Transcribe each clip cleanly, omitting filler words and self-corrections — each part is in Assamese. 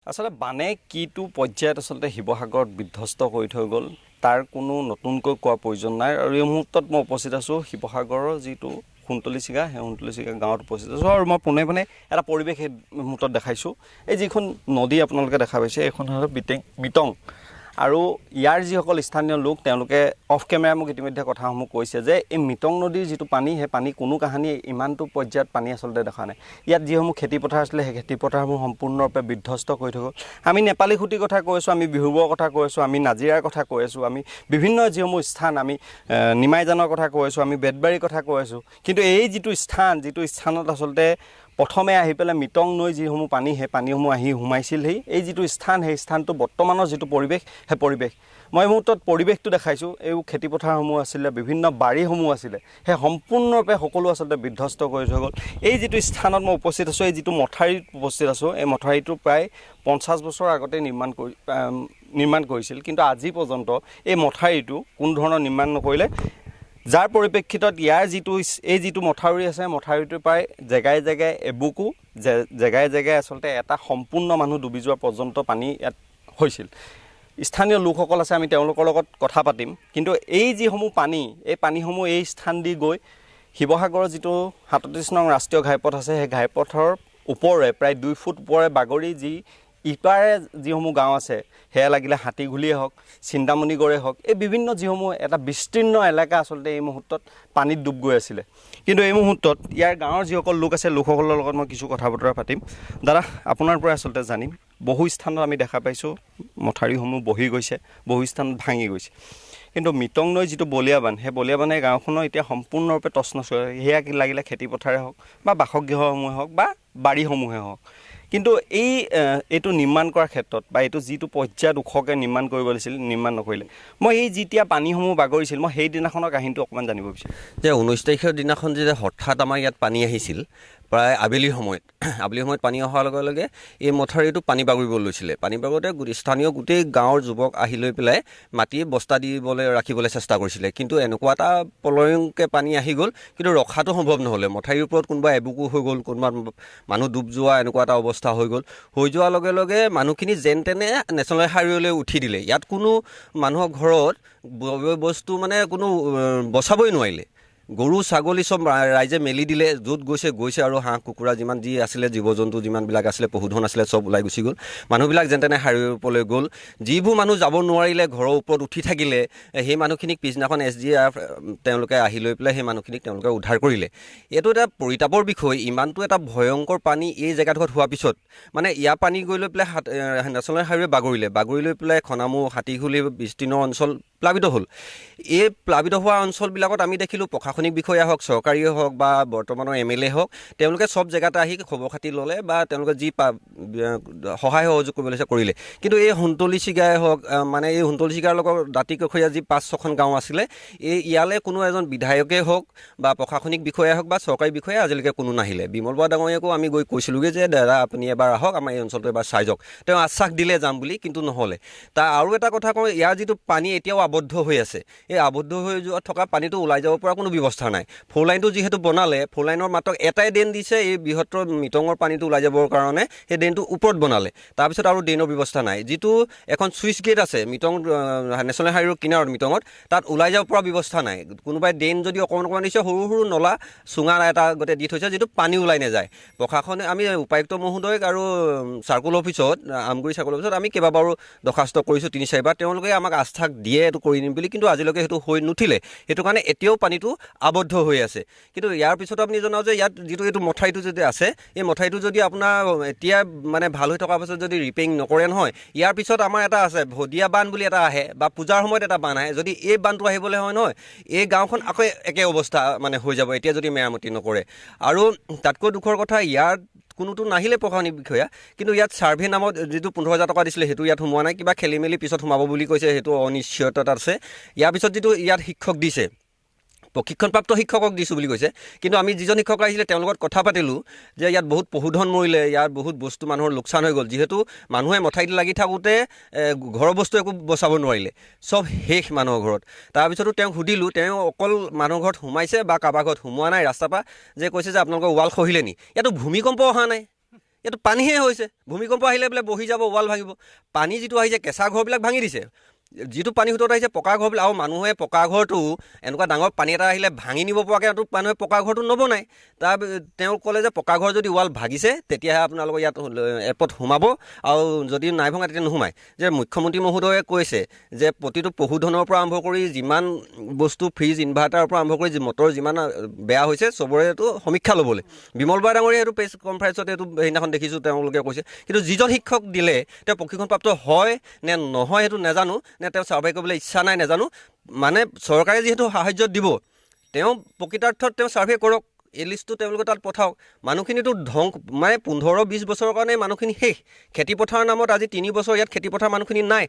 আচলতে বানে কিটো পৰ্যায়ত আচলতে শিৱসাগৰত বিধ্বস্ত কৰি থৈ গ'ল তাৰ কোনো নতুনকৈ কোৱা প্ৰয়োজন নাই আৰু এই মুহূৰ্তত মই উপস্থিত আছোঁ শিৱসাগৰৰ যিটো সুন্তলীচিগা সেই সুন্তলীচিগা গাঁৱত উপস্থিত আছোঁ আৰু মই পোনে পোনে এটা পৰিৱেশ এই মুহূৰ্তত দেখাইছোঁ। এই যিখন নদী আপোনালোকে দেখা পাইছে এইখন হ'ল মিটং আৰু ইয়াৰ যিসকল স্থানীয় লোক তেওঁলোকে অফ কেমেৰা মোক ইতিমধ্যে কথাসমূহ কৈছে যে এই মিটং নদীৰ যিটো পানী সেই পানী কোনো কাহানি ইমানটো পৰ্যায়ত পানী আচলতে দেখা নাই। ইয়াত যিসমূহ খেতিপথাৰ আছিলে সেই খেতিপথাৰসমূহ সম্পূৰ্ণৰূপে বিধ্বস্ত কৰি থৈ গ'ল। আমি নেপালী খুঁটিৰ কথা কৈ আছোঁ, আমি বিহুবৰ কথা কৈ আছোঁ, আমি নাজিৰাৰ কথা কৈ আছোঁ, আমি বিভিন্ন যিসমূহ স্থান আমি নিমাইজানৰ কথা কৈ আছোঁ, আমি বেতবাৰীৰ কথা কৈ আছোঁ, কিন্তু এই যিটো স্থানত আচলতে প্ৰথমে আহি পেলাই মিটং নৈ যিসমূহ পানী সেই পানীসমূহ আহি সোমাইছিলহি এই যিটো স্থান সেই স্থানটো বৰ্তমানৰ যিটো পৰিৱেশ সেই পৰিৱেশ মই এই মুহূৰ্তত পৰিৱেশটো দেখাইছোঁ। এই খেতিপথাৰসমূহ আছিলে, বিভিন্ন বাৰীসমূহ আছিলে, সেই সম্পূৰ্ণৰূপে সকলো আচলতে বিধ্বস্ত কৰি থৈ গ'ল। এই যিটো স্থানত মই উপস্থিত আছোঁ, এই যিটো মথাউৰিত উপস্থিত আছোঁ, এই মথাউৰিটো প্ৰায় 50 বছৰ আগতে নিৰ্মাণ কৰিছিল, কিন্তু আজি পৰ্যন্ত এই মথাউৰিটো কোনো ধৰণৰ নিৰ্মাণ নকৰিলে, যাৰ পৰিপ্ৰেক্ষিতত ইয়াৰ যিটো মথাউৰি আছে মথাউৰিটোৰ প্ৰায় জেগাই জেগাই এবুকু জেগাই জেগাই আচলতে এটা সম্পূৰ্ণ মানুহ ডুবি যোৱা পৰ্যন্ত পানী ইয়াত হৈছিল। স্থানীয় লোকসকল আছে, আমি তেওঁলোকৰ লগত কথা পাতিম, কিন্তু এই যিসমূহ পানী এই পানীসমূহ এই স্থান দি গৈ শিৱসাগৰৰ যিটো 37 নং ৰাষ্ট্ৰীয় ঘাইপথ আছে সেই ঘাইপথৰ ওপৰে প্ৰায় 2 ফুট ওপৰে বাগৰি যি ইপাৰে যিসমূহ গাঁও আছে সেয়া লাগিলে হাতীঘুলিয়ে হওক, চিন্তামণিগড়ে হওক, এই বিভিন্ন যিসমূহ এটা বিস্তীৰ্ণ এলেকা আচলতে এই মুহূৰ্তত পানীত ডুব গৈ আছিলে। কিন্তু এই মুহূৰ্তত ইয়াৰ গাঁৱৰ যিসকল লোক আছে লোকসকলৰ লগত মই কিছু কথা বতৰা পাতিম। দাদা, আপোনাৰ পৰা আচলতে জানিম, বহু স্থানত আমি দেখা পাইছোঁ মথাউৰিসমূহ বহি গৈছে, বহু স্থানত ভাঙি গৈছে, কিন্তু মিটং নৈ যিটো বলিয়াবান সেই বলিয়াবানে গাঁওখনৰ এতিয়া সম্পূৰ্ণৰূপে তছনছ কৰে। সেয়া লাগিলে খেতিপথাৰে হওক বা বাসগৃহসমূহে হওক বা বাৰীসমূহে হওক, কিন্তু এইটো নিৰ্মাণ কৰাৰ ক্ষেত্ৰত বা এইটো যিটো পৰ্যায়ত ওখকৈ নিৰ্মাণ কৰিব লাগিছিল নিৰ্মাণ নকৰিলে। মই এই যেতিয়া পানীসমূহ বাগৰিছিল মই সেইদিনাখনৰ কাহিনীটো অকণমান জানিব বিচাৰোঁ যে 19 তাৰিখৰ দিনাখন যে হঠাৎ আমাৰ ইয়াত পানী আহিছিল, প্ৰায় আবেলি সময়ত পানী অহাৰ লগে লগে এই মথাউৰিটো পানী বাগৰিব লৈছিলে। পানী বাগৰোতে স্থানীয় গোটেই গাঁৱৰ যুৱক আহি লৈ পেলাই মাটি বস্তা ৰাখিবলৈ চেষ্টা কৰিছিলে, কিন্তু এনেকুৱা এটা পলয়ংকৈ পানী আহি গ'ল, কিন্তু ৰখাটো সম্ভৱ নহ'লে। মথাউৰিৰ ওপৰত কোনোবা এবুকু হৈ গ'ল, কোনোবা মানুহ ডুব যোৱা এনেকুৱা এটা অৱস্থা হৈ গ'ল। হৈ যোৱাৰ লগে লগে মানুহখিনি যেন তেনে নেশ্যনেল হাইৱেলৈ উঠি দিলে। ইয়াত কোনো মানুহৰ ঘৰত বস্তু মানে কোনো বচাবই নোৱাৰিলে। গৰু ছাগলী চব ৰাইজে মেলি দিলে, য'ত গৈছে আৰু হাঁহ কুকুৰা যিমান যি আছিলে, জীৱ জন্তু যিমানবিলাক আছিলে, পশুধন আছিলে, চব ওলাই গুচি গ'ল। মানুহবিলাক যেন তেনে হাইৱেৰ ওপৰলৈ গ'ল। যিবোৰ মানুহ যাব নোৱাৰিলে ঘৰৰ ওপৰত উঠি থাকিলে, সেই মানুহখিনিক পিছদিনাখন SDRF তেওঁলোকে আহি লৈ পেলাই সেই মানুহখিনিক তেওঁলোকে উদ্ধাৰ কৰিলে। এইটো এটা পৰিতাপৰ বিষয়, ইমানটো এটা ভয়ংকৰ পানী এই জেগাডোখৰত হোৱাৰ পিছত মানে ইয়াৰ পানী গৈ লৈ পেলাই নেশ্যনেল হাইৱে বাগৰি লৈ পেলাই খনামুখ, হাতীঘুলি বিস্তীৰ্ণ অঞ্চল প্লাবিত হ'ল। এই প্লাবিত হোৱা অঞ্চলবিলাকত আমি দেখিলোঁ প্ৰশাসনিক বিষয়া হওক, চৰকাৰীয়ে হওক বা বৰ্তমানৰ MLA হওক, তেওঁলোকে চব জেগাতে আহি খবৰ খাতি ল'লে বা তেওঁলোকে যি সহায় সহযোগ কৰিব লাগিছে কৰিলে। কিন্তু এই সুন্তলীচিগাই হওক, মানে এই সুন্তলীচিগাৰ লগত দাঁতিকাষৰীয়া যি 5-6খন গাঁও আছিলে, ইয়ালৈ কোনো এজন বিধায়কেই হওক বা প্ৰশাসনিক বিষয়াই হওক বা চৰকাৰী বিষয়াই আজিলৈকে কোনো নাহিলে। বিমল বৰা ডাঙৰীয়াকো আমি গৈ কৈছিলোঁগৈ যে দাদা আপুনি এবাৰ আহক, আমাৰ এই অঞ্চলটো এবাৰ চাই যাওক। তেওঁ আশ্বাস দিলে যাম বুলি, কিন্তু নহ'লে। তাৰ আৰু এটা কথা কওঁ, ইয়াৰ যিটো পানী এতিয়াও আবদ্ধ হৈ আছে, এই আবদ্ধ হৈ থকা পানীটো ওলাই যাব পৰা কোনো ব্যৱস্থা নাই। 4 লাইনটো যিহেতু বনালে, 4 লাইনৰ মাত্ৰ এটাই ড্ৰেইন দিছে এই বৃহত্তৰ মিটঙৰ পানীটো ওলাই যাবৰ কাৰণে, সেই ড্ৰেইনটো ওপৰত বনালে। তাৰপিছত আৰু ড্ৰেইনৰ ব্যৱস্থা নাই। যিটো এখন চুইচ গেট আছে মিটং নেশ্যনেল হাইৱেৰ কিনাৰত মিটঙত, তাত ওলাই যাব পৰা ব্যৱস্থা নাই। কোনোবাই ড্ৰেইন যদি অকণমান দিছে, সৰু সৰু নলা চুঙা এটা গোটেই দি থৈছে, যিটো পানী ওলাই নাযায়। প্ৰশাসনে আমি উপায়ুক্ত মহোদয়ক আৰু চাৰ্কুল অফিচত, আমগুৰি চাৰ্কুল অফিচত আমি কেইবাবাৰো দৰখাস্ত কৰিছোঁ 3-4বাৰ। তেওঁলোকে আমাক আশ্বাস দিয়ে এইটো কৰি নিম বুলি, কিন্তু আজিলৈকে সেইটো হৈ নুঠিলে। সেইটো কাৰণে এতিয়াও পানীটো আবদ্ধ হৈ আছে। কিন্তু ইয়াৰ পিছতো আপুনি জনাওঁ যে ইয়াত যিটো এইটো মথাউৰিটো যদি আছে, এই মথাউৰিটো যদি আপোনাৰ এতিয়া মানে ভাল হৈ থকাৰ পাছত যদি ৰিপেয়াৰিং নকৰে নহয়, ইয়াৰ পিছত আমাৰ এটা আছে ভদিয়া বান বুলি এটা আহে বা পূজাৰ সময়ত এটা বান আহে। যদি এই বানটো আহিবলৈ হয় নহয়, এই গাঁওখন আকৌ একে অৱস্থা মানে হৈ যাব এতিয়া যদি মেৰামতি নকৰে। আৰু তাতকৈ দুখৰ কথা, ইয়াত কোনোতো নাহিলে প্ৰশাসনিক বিষয়া, কিন্তু ইয়াত ছাৰ্ভে নামত যিটো 15,000 টকা দিছিলে সেইটো ইয়াত সোমোৱা নাই। কিবা খেলি মেলি পিছত সোমাব বুলি কৈছে, সেইটো অনিশ্চয়তাত আছে। ইয়াৰ পিছত যিটো ইয়াত শিক্ষক দিছে, প্ৰশিক্ষণপ্ৰাপ্ত শিক্ষকক দিছোঁ বুলি কৈছে, কিন্তু আমি যিজন শিক্ষক আহিছিলে তেওঁৰ লগত কথা পাতিলোঁ যে ইয়াত বহুত পশুধন মৰিলে, ইয়াত বহুত বস্তু মানুহৰ লোকচান হৈ গ'ল। যিহেতু মানুহে মথাউৰিত লাগি থাকোঁতে ঘৰৰ বস্তু একো বচাব নোৱাৰিলে, চব শেষ মানুহৰ ঘৰত। তাৰপিছতো তেওঁক সুধিলোঁ, তেওঁ অকল মানুহৰ ঘৰত সোমাইছে বা কাৰোবাৰ ঘৰত সোমোৱা নাই ৰাস্তাৰ পৰা, যে কৈছে যে আপোনালোকৰ ৱাল খহিলে নি। ইয়াতো ভূমিকম্প অহা নাই, এইটো পানীহে হৈছে। ভূমিকম্প আহিলে বোলে বহি যাব, ৱাল ভাঙিব। পানী যিটো আহিছে কেঁচা ঘৰবিলাক ভাঙি দিছে, যিটো পানী সোঁতত আহিছে পকা ঘৰবিলাক। আৰু মানুহে পকা ঘৰটো এনেকুৱা ডাঙৰ পানী এটা আহিলে ভাঙি নিব পৰাকৈ মানুহে পকা ঘৰটো নবনায়। তেওঁ ক'লে যে পকা ঘৰ যদি ৱাল ভাগিছে তেতিয়াহে আপোনালোকৰ ইয়াত এপত সোমাব, আৰু যদি নাই ভঙা তেতিয়া নোসোমায়। যে মুখ্যমন্ত্ৰী মহোদয়ে কৈছে যে প্ৰতিটো পশুধনৰ পৰা আৰম্ভ কৰি যিমান বস্তু, ফ্ৰিজ, ইনভাৰ্টাৰৰ পৰা আৰম্ভ কৰি মটৰ যিমান বেয়া হৈছে চবৰে এইটো সমীক্ষা ল'বলৈ। বিমল বৰা ডাঙৰীয়া এইটো প্ৰেছ কনফাৰেন্সত এইটো সেইদিনাখন দেখিছোঁ তেওঁলোকে কৈছে। কিন্তু যিজন শিক্ষক দিলে তেওঁ প্ৰশিক্ষণপ্ৰাপ্ত হয় নে নহয় সেইটো নাজানো, নে তেওঁ চাৰ্ভে কৰিবলৈ ইচ্ছা নাই নাজানো। মানে চৰকাৰে যিহেতু সাহাৰ্য দিব, তেওঁ প্ৰকৃতাৰ্থত তেওঁ চাৰ্ভে কৰক, এই লিষ্টটো তেওঁলোকে তাত পঠাওক। মানুহখিনিতো মানে 15-20 বছৰৰ কাৰণে মানুহখিনি শেষ। খেতিপথাৰৰ নামত আজি 3 বছৰ ইয়াত খেতিপথাৰ মানুহখিনি নাই।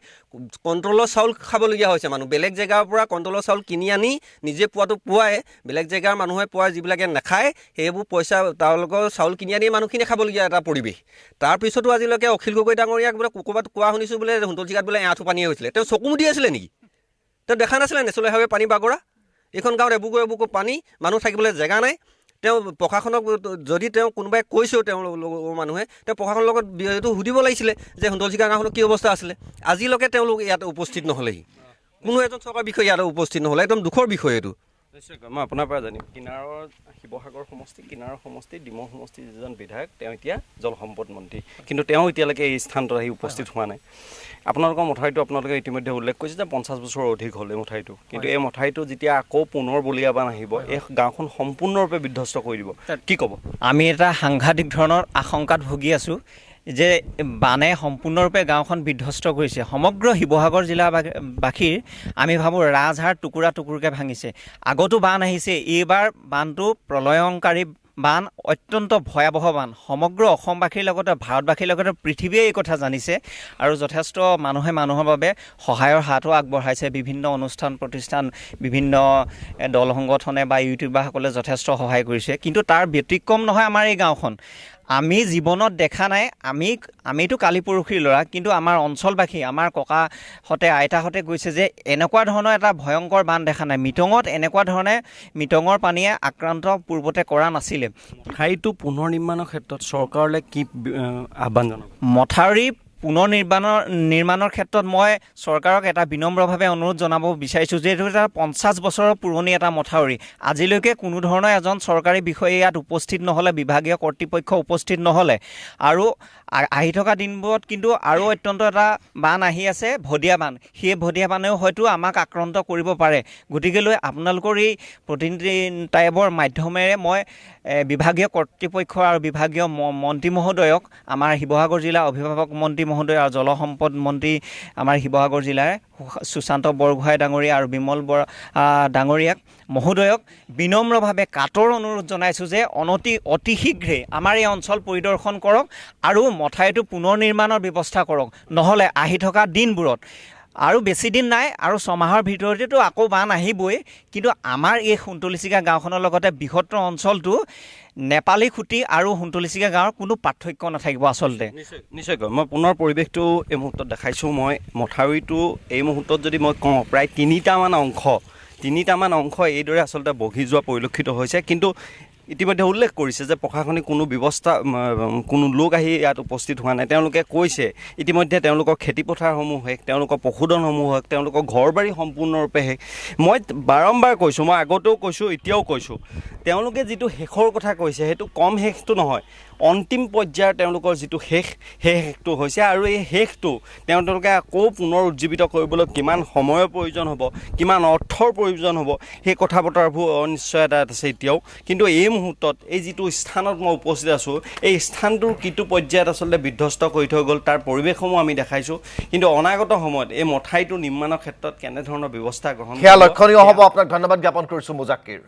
কণ্ট্ৰলৰ চাউল খাবলগীয়া হৈছে মানুহ। বেলেগ জেগাৰ পৰা কণ্ট্ৰলৰ চাউল কিনি আনি নিজে পোৱাটো পোৱাই, বেলেগ জেগাৰ মানুহে পোৱা যিবিলাকে নাখায় সেইবোৰ পইচা তেওঁলোকৰ চাউল কিনি আনি মানুহখিনিয়ে খাবলগীয়া এটা পৰিৱেশ। তাৰপিছতো আজিলৈকে অখিল গগৈ ডাঙৰীয়াক বোলে ক'ৰবাত কোৱা শুনিছোঁ বোলে সোণতলচিগাত বোলে এআঁঠু পানী হৈছিলে। তেওঁ চকু মুদি আছিলে নেকি? তেওঁ দেখা নাছিলে নেচেলহাৱে পানী বাগৰা? এইখন গাঁৱত এবুকু পানী, মানুহ থাকিবলৈ জেগা নাই। তেওঁ প্ৰশাসনক যদি তেওঁ কোনোবাই কৈছেও তেওঁ মানুহে, তেওঁ প্ৰশাসনৰ লগত এইটো সুধিব লাগিছিলে যে সোণতলচিগা গাঁওখনৰ কি অৱস্থা আছিলে। আজিলৈকে তেওঁলোক ইয়াত উপস্থিত নহ'লেহি, কোনো এজন চৰকাৰ বিষয়া ইয়াত উপস্থিত নহ'লে। একদম দুখৰ বিষয় এইটো। নিশ্চয়কৈ মই আপোনাৰ পৰা জানিম, কিনাৰৰ শিৱসাগৰ সমষ্টি, কিনাৰৰ সমষ্টি, ডিমৌ সমষ্টিৰ যিজন বিধায়ক তেওঁ এতিয়া জল সম্পদ মন্ত্ৰী, কিন্তু তেওঁ এতিয়ালৈকে এই স্থানত আহি উপস্থিত হোৱা নাই। আপোনালোকৰ মথাউৰিটো আপোনালোকে ইতিমধ্যে উল্লেখ কৰিছে যে 50 বছৰৰ অধিক হ'ল এই মথাউৰিটো, কিন্তু এই মথাউৰিটো যেতিয়া আকৌ পুনৰ বলিয়াবান আহিব, এই গাঁওখন সম্পূৰ্ণৰূপে বিধ্বস্ত কৰি দিব, কি ক'ব? আমি এটা সাংঘাতিক ধৰণৰ আশংকাত ভুগি আছোঁ যে বানে সম্পূৰ্ণৰূপে গাঁওখন বিধ্বস্ত কৰিছে। সমগ্ৰ শিৱসাগৰ জিলাবাসীৰ আমি ভাবোঁ ৰাজহাড় টুকুৰা টুকুৰকৈ ভাঙিছে। আগতো বান আহিছে, এইবাৰ বানটো প্ৰলয়ংকাৰী বান, অত্যন্ত ভয়াৱহ বান। সমগ্ৰ অসমবাসীৰ লগতে ভাৰতবাসীৰ লগতে পৃথিৱীয়ে এই কথা জানিছে, আৰু যথেষ্ট মানুহে মানুহৰ বাবে সহায়ৰ হাতো আগবঢ়াইছে। বিভিন্ন অনুষ্ঠান প্ৰতিষ্ঠান, বিভিন্ন দল সংগঠনে বা ইউটিউবাৰসকলে যথেষ্ট সহায় কৰিছে। কিন্তু তাৰ ব্যতিক্ৰম নহয় আমাৰ এই গাঁওখন। আমি জীৱনত দেখা নাই, আমিতো কালি পৰহিৰ ল'ৰা, কিন্তু আমাৰ অঞ্চলবাসী, আমাৰ ককাহঁতে আইতাহঁতে কৈছে যে এনেকুৱা ধৰণৰ এটা ভয়ংকৰ বান দেখা নাই। মিটঙত এনেকুৱা ধৰণে মিটঙৰ পানীয়ে আক্ৰান্ত পূৰ্বতে কৰা নাছিলে। মথাউৰিটো পুনৰ নিৰ্মাণৰ ক্ষেত্ৰত চৰকাৰলৈ কি আহ্বান জনাব? মথাউৰি পুনৰ নিৰ্মাণৰ ক্ষেত্ৰত মই চৰকাৰক এটা বিনম্ৰভাৱে অনুৰোধ জনাব বিচাৰিছোঁ যে এইটো এটা 50 বছৰৰ পুৰণি এটা মথাউৰি। আজিলৈকে কোনো ধৰণৰ এজন চৰকাৰী বিষয়া ইয়াত উপস্থিত নহ'লে, বিভাগীয় কৰ্তৃপক্ষ উপস্থিত নহ'লে, আৰু আহি থকা দিনবোৰত কিন্তু আৰু অত্যন্ত এটা বান আহি আছে, ভদীয়া বান। সেই ভদীয়া বানেও হয়তো আমাক আক্ৰান্ত কৰিব পাৰে। গতিকেলৈ আপোনালোকৰ এই প্ৰতিনিধি টাইপৰ মাধ্যমেৰে মই বিভাগীয় কৰ্তৃপক্ষ আৰু বিভাগীয় মন্ত্ৰী মহোদয়ক, আমাৰ শিৱসাগৰ জিলাৰ অভিভাৱক মন্ত্ৰী মহোদয় আৰু জলসম্পদ মন্ত্ৰী আমাৰ শিৱসাগৰ জিলাৰ সুশান্ত বৰগোহাঁই ডাঙৰীয়া আৰু বিমল বৰা ডাঙৰীয়াক মহোদয়ক বিনম্ৰভাৱে কাতৰ অনুৰোধ জনাইছোঁ যে অতি শীঘ্ৰে আমাৰ এই অঞ্চল পৰিদৰ্শন কৰক আৰু মথাউৰিটো পুনৰ নিৰ্মাণৰ ব্যৱস্থা কৰক। নহ'লে আহি থকা দিনবোৰত, আৰু বেছি দিন নাই, আৰু 6 মাহৰ ভিতৰতেতো আকৌ বান আহিবই, কিন্তু আমাৰ এই সোণতলচিগা গাঁওখনৰ লগতে বৃহত্তৰ অঞ্চলটো নেপালী খুটি আৰু সোণতলচিগা গাঁৱৰ কোনো পাৰ্থক্য নাথাকিব আচলতে। নিশ্চয়কৈ মই পুনৰ পৰিৱেশটো এই মুহূৰ্তত দেখাইছোঁ। মই মথাউৰিটো এই মুহূৰ্তত যদি মই কওঁ, প্ৰায় 3টামান অংশ এইদৰে আচলতে বহি যোৱা পৰিলক্ষিত হৈছে। কিন্তু ইতিমধ্যে উল্লেখ কৰিছে যে প্ৰশাসনিক কোনো ব্যৱস্থা, কোনো লোক আহি ইয়াত উপস্থিত হোৱা নাই। তেওঁলোকে কৈছে ইতিমধ্যে তেওঁলোকৰ খেতিপথাৰসমূহ শেষ, তেওঁলোকৰ পশুধনসমূহ শেষ, তেওঁলোকৰ ঘৰ বাৰী সম্পূৰ্ণৰূপে শেষ। মই বাৰম্বাৰ কৈছোঁ, মই আগতেও কৈছোঁ, এতিয়াও কৈছোঁ, তেওঁলোকে যিটো শেষৰ কথা কৈছে সেইটো কম শেষটো নহয়, অন্তিম পৰ্যায়ৰ তেওঁলোকৰ যিটো শেষ, সেই শেষটো হৈছে। আৰু এই শেষটো তেওঁলোকে আকৌ পুনৰ উজ্জীৱিত কৰিবলৈ কিমান সময়ৰ প্ৰয়োজন হ'ব, কিমান অৰ্থৰ প্ৰয়োজন হ'ব, সেই কথা বতৰাবোৰ অনিশ্চয়তা আছে এতিয়াও। কিন্তু এই মুহূৰ্তত এই যিটো স্থানত মই উপস্থিত আছোঁ, এই স্থানটোৰ কিটো পৰ্যায়ত আচলতে বিধ্বস্ত কৰি থৈ গ'ল তাৰ পৰিৱেশসমূহ আমি দেখাইছোঁ। কিন্তু অনাগত সময়ত এই মথাউৰিটো নিৰ্মাণৰ ক্ষেত্ৰত কেনেধৰণৰ ব্যৱস্থা গ্ৰহণ সেয়া লক্ষণীয় হ'ব। আপোনাক ধন্যবাদ জ্ঞাপন কৰিছোঁ মুজাক্কিৰ।